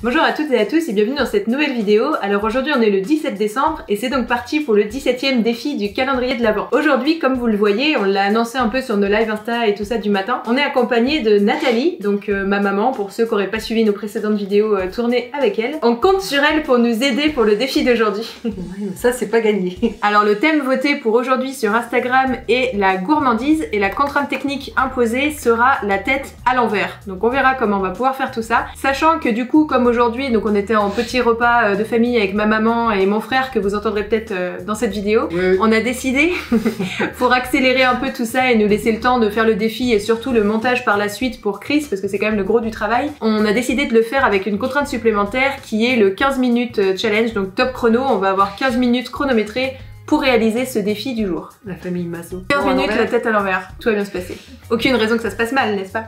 Bonjour à toutes et à tous et bienvenue dans cette nouvelle vidéo. Alors aujourd'hui on est le 17 décembre et c'est donc parti pour le 17e défi du calendrier de l'Avent. Aujourd'hui, comme vous le voyez, on l'a annoncé un peu sur nos lives Insta et tout ça du matin, on est accompagné de Nathalie, donc ma maman, pour ceux qui n'auraient pas suivi nos précédentes vidéos tournées avec elle. On compte sur elle pour nous aider pour le défi d'aujourd'hui. Ça c'est pas gagné. Alors le thème voté pour aujourd'hui sur Instagram est la gourmandise et la contrainte technique imposée sera la tête à l'envers. Donc on verra comment on va pouvoir faire tout ça, sachant que du coup comme aujourd'hui, donc on était en petit repas de famille avec ma maman et mon frère que vous entendrez peut-être dans cette vidéo. Oui. On a décidé, pour accélérer un peu tout ça et nous laisser le temps de faire le défi et surtout le montage par la suite pour Chris, parce que c'est quand même le gros du travail, on a décidé de le faire avec une contrainte supplémentaire qui est le 15 minutes challenge, donc top chrono. On va avoir 15 minutes chronométrées pour réaliser ce défi du jour. La famille Masso. 15 minutes la tête à l'envers, tout va bien se passer. Aucune raison que ça se passe mal, n'est-ce pas?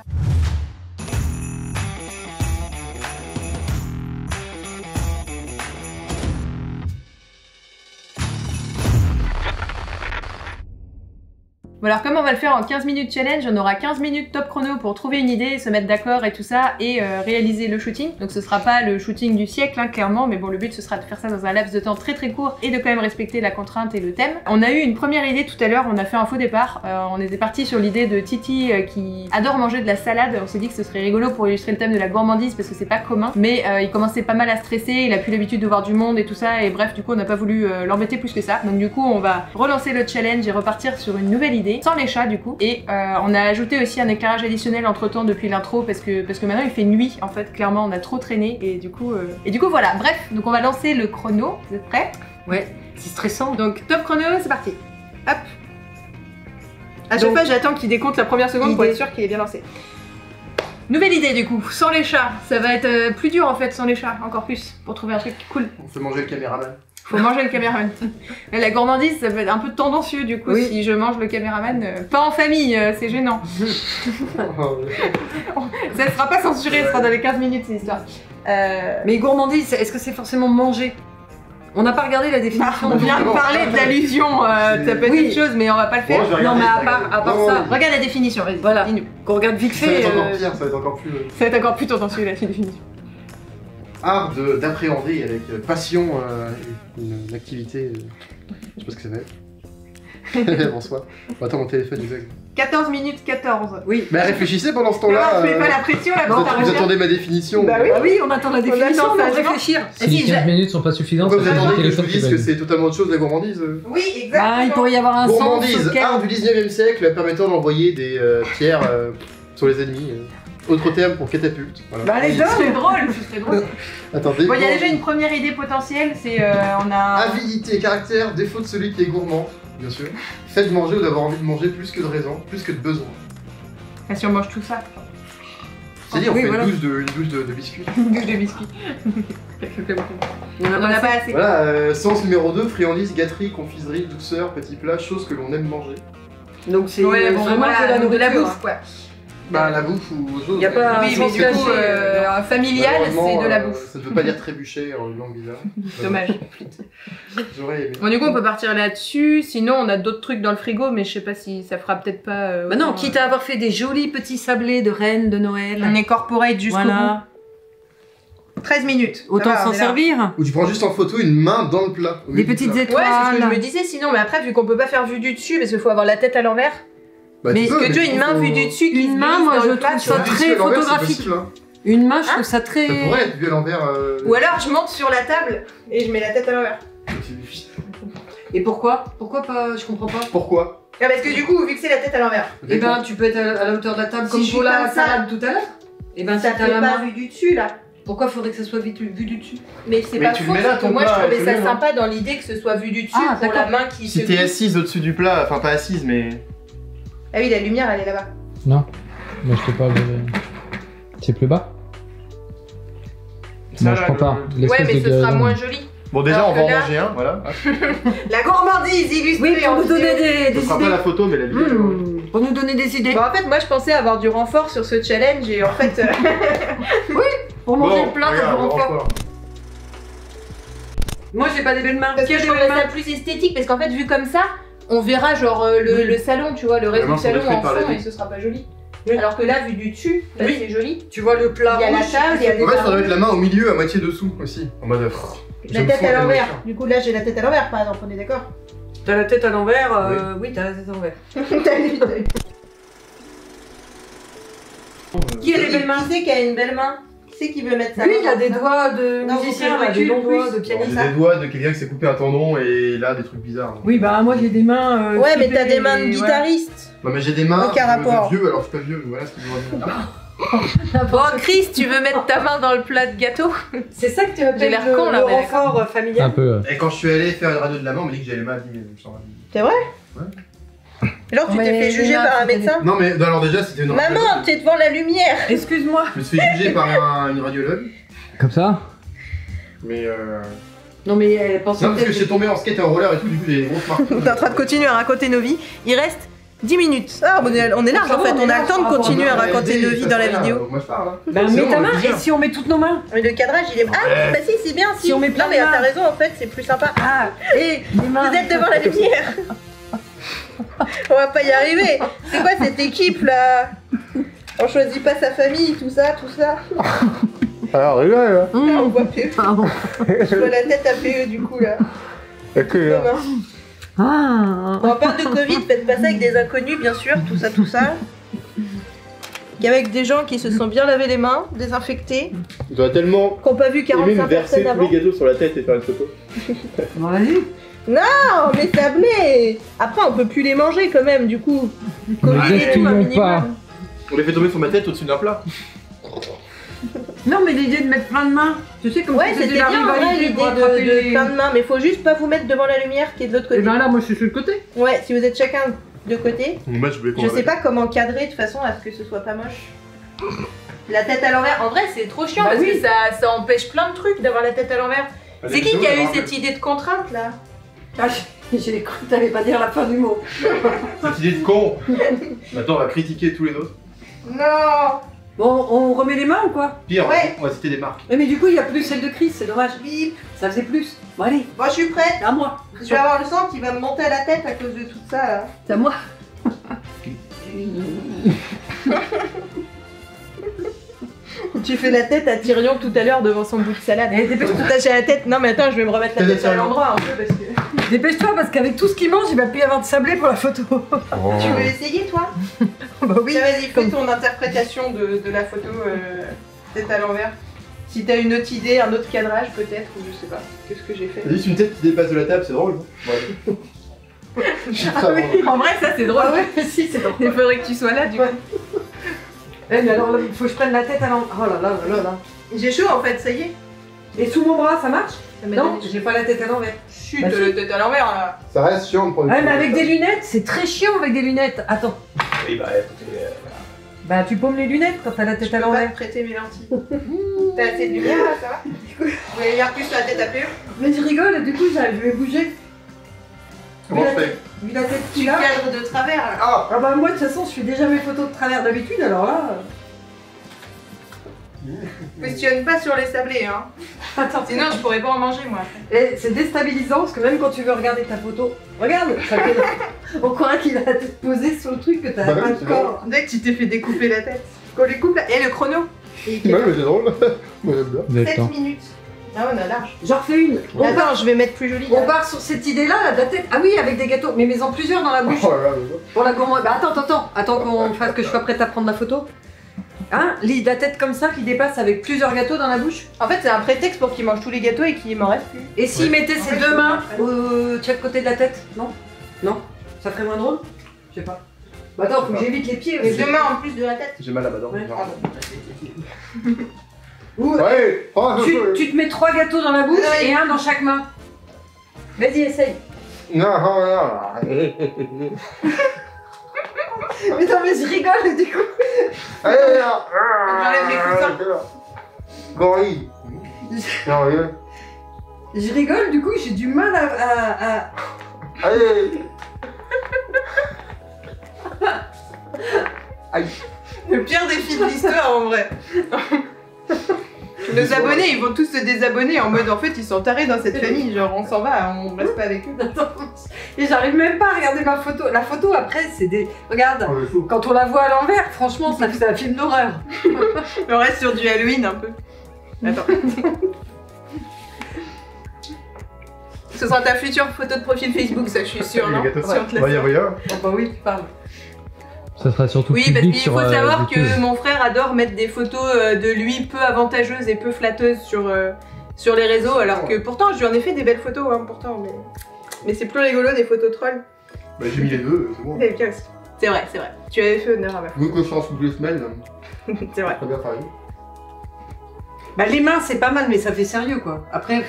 Bon alors comme on va le faire en 15 minutes challenge, on aura 15 minutes top chrono pour trouver une idée, se mettre d'accord et tout ça et réaliser le shooting. Donc ce sera pas le shooting du siècle hein, clairement, mais bon le but ce sera de faire ça dans un laps de temps très court et de quand même respecter la contrainte et le thème. On a eu une première idée tout à l'heure, on a fait un faux départ, on était parti sur l'idée de Titi qui adore manger de la salade. On s'est dit que ce serait rigolo pour illustrer le thème de la gourmandise parce que c'est pas commun, mais il commençait pas mal à stresser, il a plus l'habitude de voir du monde et tout ça et bref du coup on n'a pas voulu l'embêter plus que ça. Donc du coup on va relancer le challenge et repartir sur une nouvelle idée. Sans les chats du coup, et on a ajouté aussi un éclairage additionnel entre temps depuis l'intro parce que maintenant il fait nuit en fait, clairement on a trop traîné et du coup voilà, bref, donc on va lancer le chrono. Vous êtes prêts? Ouais, c'est stressant. Donc top chrono, c'est parti. Hop. À chaque fois j'attends qu'il décompte la première seconde pour être sûr qu'il est bien lancé. Nouvelle idée du coup, sans les chats, ça va être plus dur en fait sans les chats, encore plus, pour trouver un truc cool. On fait manger le caméraman. Faut manger le caméraman. La gourmandise, ça peut être un peu tendancieux du coup, oui. Si je mange le caméraman. Pas en famille, c'est gênant. Ça sera pas censuré, ça sera dans les 15 minutes cette histoire. Mais gourmandise, est-ce que c'est forcément manger? On n'a pas regardé la définition. On vient de parler d'allusion, ça peut être une chose, mais on va pas le faire. Bon, non, mais à part ça, regarde la définition, vas-y. Voilà. Dis-nous. Qu'on regarde vite fait. Ça va être encore pire, ça va être encore plus. Ça va être encore plus tendancieux la définition. Art d'appréhender avec passion une activité. Je sais pas ce que ça va être. Bonsoir. Bon, attends, mon téléphone il bug. 14 minutes 14. Oui. Mais réfléchissez pendant ce temps-là. Non, je mets pas la pression là. Vous attendez ma définition. Bah oui, oui, on attend la définition, on va réfléchir. Si les 15 minutes sont pas suffisantes, Pourquoi vous ça attendez que je téléphone vous qui dise bug. que c'est totalement autre chose la gourmandise? Oui, exactement. Ah, il pourrait y avoir un sens. Gourmandise, art du 19e siècle permettant d'envoyer des pierres sur les ennemis. Autre terme pour catapulte. Voilà. Bah allez, ce serait drôle, Attendez. Bon, il y a déjà une première idée potentielle, c'est on a... Avidité, caractère, défaut de celui qui est gourmand, bien sûr. Fait de manger ou d'avoir envie de manger plus que de raison, plus que de besoin. Et si on mange tout ça? C'est dit, on oui, fait voilà. une douche de biscuits. Une douche de biscuits. On en a pas assez. Voilà, sens numéro 2, friandise, gâterie, confiserie, douceur, petit plat, choses que l'on aime manger. Donc c'est ouais, bon, vraiment voilà, de la nourriture. de la bouffe, quoi. Bah la bouffe ou autre chose. Y a pas oui, mais du coup, familial, c'est de la bouffe. Ça ne veut pas dire trébucher en une langue bizarre. Dommage. J'aurais aimé. Bon, du coup, on peut partir là-dessus. Sinon, on a d'autres trucs dans le frigo, mais je sais pas si ça fera peut-être pas. Bah non, quitte à avoir fait des jolis petits sablés de reine de Noël. On est corporate jusqu'au bout. 13 minutes. Autant s'en servir. Ou tu prends juste en photo une main dans le plat. Des petites étoiles. Ouais, c'est ce que je me disais. Sinon, mais après, vu qu'on peut pas faire vue du dessus, parce qu'il faut avoir la tête à l'envers. Bah, mais est-ce que tu as une main vue du dessus qui une main, moi je trouve ça très photographique. Une main, je trouve ça très. Ça pourrait être vu à l'envers. Ou alors je monte sur la table et je mets la tête à l'envers. Et pourquoi? Pourquoi pas? Je comprends pas. Pourquoi? Ah, parce que du coup, vu que c'est la tête à l'envers. Et ben tu peux être à la hauteur de la table comme pour la salade tout à l'heure. Et ben ça fait pas vue du dessus là. Pourquoi faudrait que ça soit vu du dessus? Mais c'est pas faux, parce que moi je trouvais ça sympa dans l'idée que ce soit vu du dessus pour la main qui se. Si t'es assise au-dessus du plat, enfin pas assise mais. Ah oui, la lumière elle est là-bas. Non, moi je te parle de... C'est plus bas? Non, je crois pas. Ouais, mais ce sera moins joli. Bon, déjà, on va en manger un, voilà. La gourmandise illustrée. Oui, pour nous donner des idées. Ce sera pas la photo, mais la vidéo. Pour nous donner des idées. Bon, en fait, moi je pensais avoir du renfort sur ce challenge et en fait. Oui, pour manger le plat, t'as du renfort. Moi j'ai pas des belles mains. Parce que je trouvais ça plus esthétique, parce qu'en fait, vu comme ça, on verra genre le salon, tu vois, le reste du salon en fond et ce sera pas joli. Oui. Alors que là, vu du dessus, bah, Oui. c'est joli. Tu vois le plat Il y a la rouge. table, il y a des En fait, ça doit être la main au milieu, à moitié dessous aussi. En mode. La tête à l'envers. Du coup, là, j'ai la tête à l'envers, par exemple, on est d'accord? T'as la tête à l'envers, oui, t'as la tête à l'envers. Qui a les belles mains? Qui c'est qui a une belle main? Qui c'est qui veut mettre sa Lui, main il a comme des ça? doigts de Non, musicien, faut là, que je des longs recule doigts de plus. pianiste. J'ai des doigts de quelqu'un qui s'est coupé un tendon et là des trucs bizarres. Oui, bah moi j'ai des mains. Ouais, mais flippées t'as des mains de et guitariste. Non, mais j'ai des mains Aucun rapport. de vieux, alors je suis pas vieux, mais voilà ce que je veux dire. Bon, Chris, tu veux mettre ta main dans le plat de gâteau? voilà. C'est ça que tu appelles J'ai l'air le, con, là, le mais renfort Un familial. peu. Et quand je suis allé faire une radio de la main, on m'a dit que j'avais les mains abîmées. Je me sens abîmé. C'est vrai? Ouais. Genre, tu Mais t'es fait juger les mains, par un c'était médecin? Non, mais alors déjà, c'était une Maman, t'es devant la lumière! Excuse-moi. Je me suis fait juger par une radiologue, Comme ça? mais Non, mais elle pense non, parce que j'étais tombé en skate et en roller et tout, du coup, j'ai des grosses marques. On est en train de continuer à raconter nos vies. Il reste 10 minutes. Ah, on est large en fait, on a le temps de continuer à raconter nos vies dans la vidéo. Moi, je parle. Hein. Bah, Sinon, mets ta on main, va dire. et si on met toutes nos mains? Mais le cadrage, il est. Ah, bah si, c'est bien. Si on met plein Non, mais de mains. t'as raison, en fait, c'est plus sympa. Ah, et les mains. Vous êtes devant la lumière. On va pas y arriver. C'est quoi cette équipe là? On choisit pas sa famille, tout ça, tout ça. Alors, rigole, là. Là, on voit PE. Pardon. Je vois la tête à PE du coup là. D'accord. Demain. Ah. Bon, on parle de Covid, faites pas ça avec des inconnus, bien sûr, tout ça, tout ça. Qu'avec des gens qui se sont bien lavé les mains, désinfectés, Tu dois tellement qui n'ont pas vu 45 personnes avant. gâteaux sur la tête et faire une photo. Bon, vas-y. Non, mais sablé. Après, on peut plus les manger quand même, du coup. Covid Ne et tout, un gaspillons minimum. pas. On les fait tomber sur ma tête au-dessus d'un plat. Non, mais l'idée de mettre plein de mains, tu sais, comme Ouais, tu faisais c'était la bien en vrai rivalité l'idée pour attraper de les- plein de mains, mais faut juste pas vous mettre devant la lumière qui est de l'autre Et côté. ben là, moi je suis sur le côté. Ouais, si vous êtes chacun de côté, Moi, je voulais je sais pas comment cadrer de façon à ce que ce soit pas moche. La tête à l'envers, en vrai c'est trop chiant Bah parce oui. que ça empêche plein de trucs d'avoir la tête à l'envers. C'est qui a eu cette idée de contrainte là? Ah, j'ai cru que t'allais pas dire la fin du mot. Cette idée de con. Maintenant, on va critiquer tous les autres. Non. Bon, on remet les mains ou quoi? Pire, Ouais. on va citer des marques. Mais du coup, il y a plus celle de Chris, c'est dommage. Bip. Ça faisait plus. Bon, allez, Bon, je suis prête. à moi. Je vais avoir le sang qui va me monter à la tête à cause de tout ça là. C'est à moi. Tu fais la tête à Tyrion tout à l'heure devant son bout de salade. Eh, dépêche-toi. Tout attaché à la tête. Non mais attends, je vais me remettre la Tête à tête à Tyrion. l'endroit un peu parce que. Dépêche-toi parce qu'avec tout ce qu'il mange, il va plus y avoir de sablé pour la photo. Tu veux essayer toi? Bah oui. Tiens, vas-y, fais ton interprétation de la photo tête à l'envers. Si t'as une autre idée, un autre cadrage peut-être, ou je sais pas. Qu'est-ce que j'ai fait? T'as juste une tête qui dépasse de la table, c'est drôle. Ouais. Je suis prêt à voir. En vrai, ça c'est drôle. Ah ouais, si, c'est drôle. Il faudrait que tu sois là du coup. Eh, mais alors là, il faut que je prenne la tête à l'envers. Oh là là là là là. J'ai chaud en fait, ça y est. Et sous mon bras, ça marche? Ça m'a Non, donné j'ai pas la tête à l'envers. Chut, Bah, la tête à l'envers là. Ça reste chiant de prendre Ouais, mais avec des lunettes, c'est très chiant avec des lunettes. Attends. Oui, bah écoutez. Bah, tu paumes les lunettes quand t'as la Je tête peux à pas l'envers. te prêter mes lentilles. T'as assez de lumière là, ça va? Vous voulez lire plus sur la tête à PE? Mais je rigole, du coup, je vais bouger. Comment je fais? Vu la tête Tu qu'il a. cadres de travers là. Ah Ah bah moi, de toute façon, je fais déjà mes photos de travers d'habitude, alors là... Questionne pas sur les sablés, hein. Attends, Sinon, je pourrais pas en manger moi. Et c'est déstabilisant parce que même quand tu veux regarder ta photo, regarde, ça fait... on croirait qu'il a la tête posée sur le truc que t'as Bah pas oui, de c'est corps. Dès que tu t'es fait découper la tête. Qu'on lui coupe là. Et le chrono. Et Ouais, mais c'est drôle. Moi, j'aime bien. Vous avez le 7 temps. minutes. Ah, on a large. J'en refais une. Attends, je vais mettre plus joli. On part sur cette idée-là, là, de la tête. Ah oui, avec des gâteaux, mais mets-en plusieurs dans la bouche. Oh là là, mais Pour la gourmande. Bah attends qu'on fasse que je sois prête à prendre la photo. Hein, la tête comme ça qui dépasse avec plusieurs gâteaux dans la bouche. En fait, c'est un prétexte pour qu'il mange tous les gâteaux et qu'il m'en reste plus. Et s'il Ouais. mettait ses deux mains de chaque côté de la tête, non? Non? Ça ferait moins drôle? Je sais pas. Bah attends, faut que j'évite les pieds Les aussi. deux mains en plus de la tête. j'ai mal là-bas. Ouais, genre. Pardon. Ou Ouais oh, tu te mets 3 gâteaux dans la bouche Ouais. et un dans chaque main. Vas-y, essaye. Non, non, non. Mais non, mais je rigole du coup. Allez, là. J'enlève mes coussins. Gorille. Non, regarde. Je rigole du coup, j'ai du mal à... Allez. Aïe. Le pire défi de l'histoire en vrai. Nos abonnés, ils vont tous se désabonner en mode en fait ils sont tarés dans cette famille, genre on s'en va, on reste pas avec eux. Et j'arrive même pas à regarder ma photo. La photo après, c'est des. Regarde, quand on la voit à l'envers, franchement, ça fait un film d'horreur. On reste sur du Halloween un peu. Attends. Ce sera ta future photo de profil Facebook, ça je suis sûre, non? Si on te laisse Voyons, voyons. Oh bah oui, tu parles. Ça sera surtout Oui, parce public qu'il sur faut savoir YouTube. que mon frère adore mettre des photos de lui peu avantageuses et peu flatteuses sur les réseaux, alors que pourtant je lui en ai fait des belles photos, hein, pourtant, mais c'est plus rigolo des photos trolls. Bah j'ai mis les deux, c'est bon. C'est vrai, tu avais fait honneur à ma Vous que je change toutes les semaines, c'est vrai. très bien pareil. Bah les mains c'est pas mal mais ça fait sérieux quoi. Après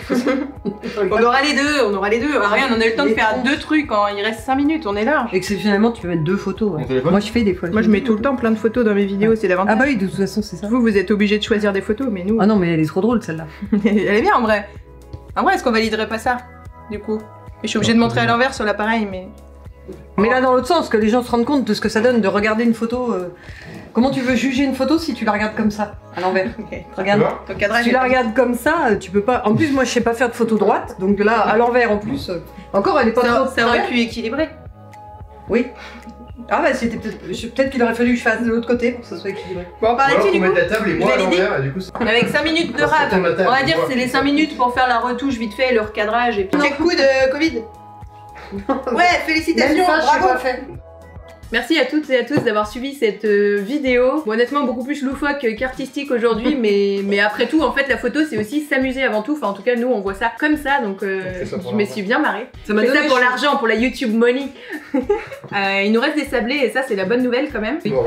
On aura les deux. Ah, rien, on a eu le temps de Les faire tronches. 2 trucs, hein. Il reste 5 minutes, on est large. exceptionnellement tu peux mettre 2 photos. Ouais. Mon téléphone. Moi je fais des fois. Moi je mets tout le temps plein de photos dans mes vidéos, c'est l'avantage. Ah bah oui de toute façon c'est ça. Vous êtes obligés de choisir des photos, mais nous... Ah non mais elle est trop drôle celle-là. Elle est bien en vrai. En vrai, est-ce qu'on validerait pas ça, du coup? Mais je suis obligée de montrer à l'envers sur l'appareil, mais... Mais là dans l'autre sens, que les gens se rendent compte de ce que ça donne de regarder une photo. Comment tu veux juger une photo si tu la regardes comme ça, à l'envers? Regarde. Tu vois Ton cadrage Si tu est la pas- regardes comme ça, tu peux pas. En plus moi je sais pas faire de photo droite, donc là à l'envers en plus. Encore elle est pas trop. Ça aurait pu équilibrer. Oui. Ah bah c'était peut-être qu'il aurait fallu que je fasse de l'autre côté pour que ça soit équilibré. Bon, on parlait Ou alors dessus faut du coup. mettre la table et moi à Validé. l'envers, et du coup c'est... Avec 5 minutes de On se rab. retourne la table, On va on dire que voit. c'est les 5 minutes pour faire la retouche vite fait, le recadrage et puis... Check coup de Covid. Ouais, félicitations, Même ça, je sais bravo. pas faire. Merci à toutes et à tous d'avoir suivi cette vidéo. Bon, honnêtement, beaucoup plus loufoque qu'artistique aujourd'hui, mais après tout, en fait, la photo, c'est aussi s'amuser avant tout. Enfin, en tout cas, nous, on voit ça comme ça, donc fait ça pour je me l'argent. suis bien marrée. Ça m'a Je fais donné ça pour chaud. l'argent, pour la YouTube money. Il nous reste des sablés, et ça, c'est la bonne nouvelle quand même. Bon,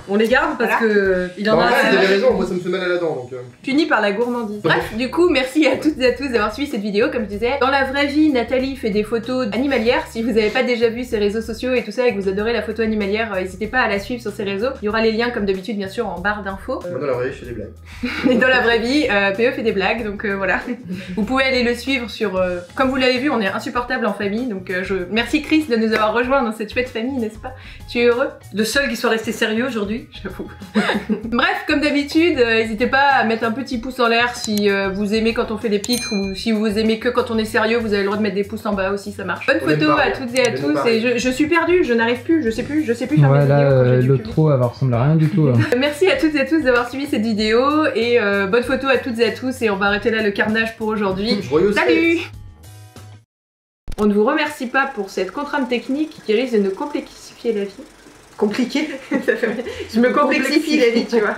On les garde parce que il en en a vrai, assez. t'avais raison, moi ça me fait mal à la dent donc. Puni par la gourmandise. Bref, du coup, merci à toutes et à tous d'avoir suivi cette vidéo. Comme je disais, dans la vraie vie, Nathalie fait des photos animalières. Si vous n'avez pas déjà vu ses réseaux sociaux et tout ça et que vous adorez la photo animalière, n'hésitez pas à la suivre sur ses réseaux. Il y aura les liens, comme d'habitude, bien sûr, en barre d'infos. Moi dans la vraie, je fais des blagues. Et dans la vraie vie, PE fait des blagues, donc voilà. Vous pouvez aller le suivre sur... Comme vous l'avez vu, on est insupportable en famille, donc merci Chris de nous avoir rejoints dans cette chouette famille, n'est-ce pas? Tu es heureux? Le seul qui soit resté sérieux aujourd'hui. J'avoue. Bref, comme d'habitude, n'hésitez pas à mettre un petit pouce en l'air si vous aimez quand on fait des pitres, ou si vous aimez que quand on est sérieux, vous avez le droit de mettre des pouces en bas aussi, ça marche. Bonne On aime photo pas, à toutes et à on aime tous, pas. et je suis perdue, je n'arrive plus, je sais plus faire mes Ouais, vidéos là, quand j'ai du le public. trop, elle va ressembler à rien du tout. Là. Merci à toutes et à tous d'avoir suivi cette vidéo, et bonne photo à toutes et à tous, et on va arrêter là le carnage pour aujourd'hui. Joyeux Salut! On ne vous remercie pas pour cette contrainte technique qui risque de nous complexifier la vie. Compliqué. Je me complexifie la vie, tu vois.